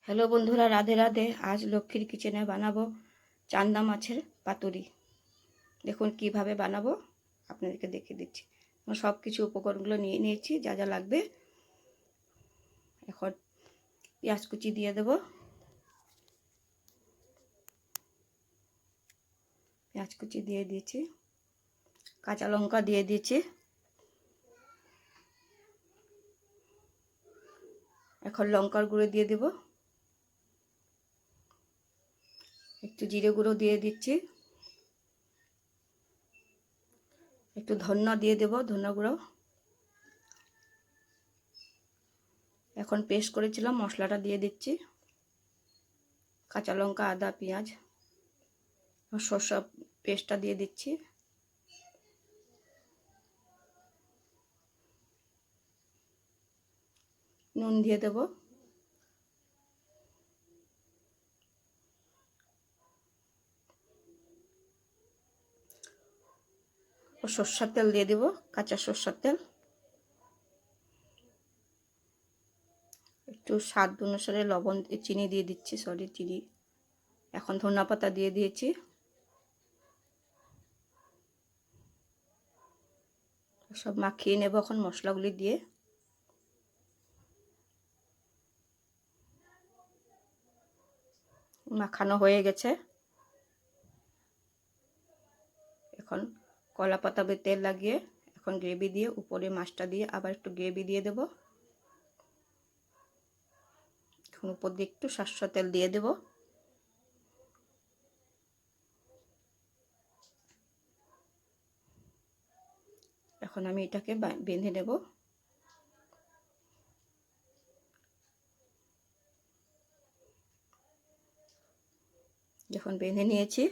Hello বন্ধুরা, রাধে রাধে। আজ লক্ষ্মীর কিচেনে বানাবো চান্দা মাছের পাতুরি। দেখুন কিভাবে বানাবো আপনাদেরকে দেখিয়ে দিচ্ছি। সব কিছু উপকরণগুলো নিয়ে নিয়েছি, যা যা লাগবে। এখন পেঁয়াজ কুচি দিয়ে দেব। পেঁয়াজ কুচি দিয়ে দিয়েছি, কাঁচা লঙ্কা দিয়ে দিয়েছি। এখন লঙ্কার গুঁড়ো দিয়ে দেব, একটু জিরে গুঁড়ো দিয়ে দিচ্ছি, একটু ধনিয়া দিয়ে দেব, ধনিয়া গুঁড়ো। এখন পেস্ট করেছিলাম মশলাটা দিয়ে দিচ্ছি, কাঁচা লঙ্কা, আদা, পেঁয়াজ, সরষা পেস্টটা দিয়ে দিচ্ছি। নুন দিয়ে দেব, ও সরষার তেল দিয়ে দেব, কাঁচা সরষার তেল। একটু স্বাদ অনুসারে লবণ, চিনি দিয়ে দিচ্ছি, চিনি। এখন ধনিয়া পাতা দিয়ে দিয়েছি। সব মাখিয়ে নেব এখন মশলাগুলি দিয়ে। মাখানো হয়ে গেছে। এখন কলা পাতা তেল লাগিয়ে এখন গ্রেভি দিয়ে উপরে মাছটা দিয়ে আবার একটু গ্রেভি দিয়ে দেব। এখন উপর দিয়ে একটু সরষের তেল দিয়ে দেব। এখন আমি এটাকে বেঁধে নেব। যখন বেঁধে নিয়েছি,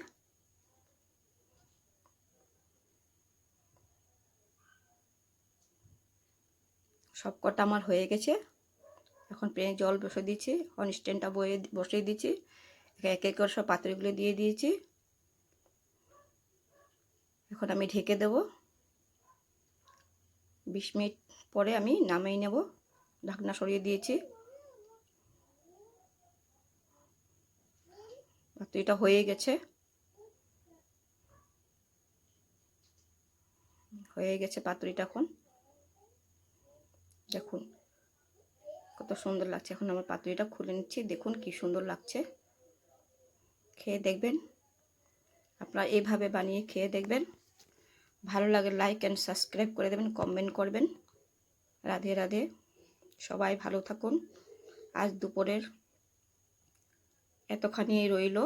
সব কটা আমার হয়ে গেছে। এখন প্যানে জল বসিয়ে দিয়েছি, এখন স্ট্যান্ডটা বসিয়ে দিয়েছি। এক এক করে সব পাতুরিগুলো দিয়ে দিয়েছি। এখন আমি ঢেকে দেব। 20 মিনিট পরে আমি নামিয়ে নেব। ঢাকনা সরিয়ে দিয়েছি। পাতুরিটা হয়ে গেছে, পাতুরিটা। এখন দেখুন কত সুন্দর লাগছে। এখন আমার পাতুরিটা খুলে নিচ্ছি, দেখুন কি সুন্দর লাগছে। খেয়ে দেখবেন, আপনারা এইভাবে বানিয়ে খেয়ে দেখবেন। ভালো লাগে লাইক অ্যান্ড সাবস্ক্রাইব করে দেবেন, কমেন্ট করবেন। রাধে রাধে, সবাই ভালো থাকুন। আজ দুপুরের এতখানি রইল।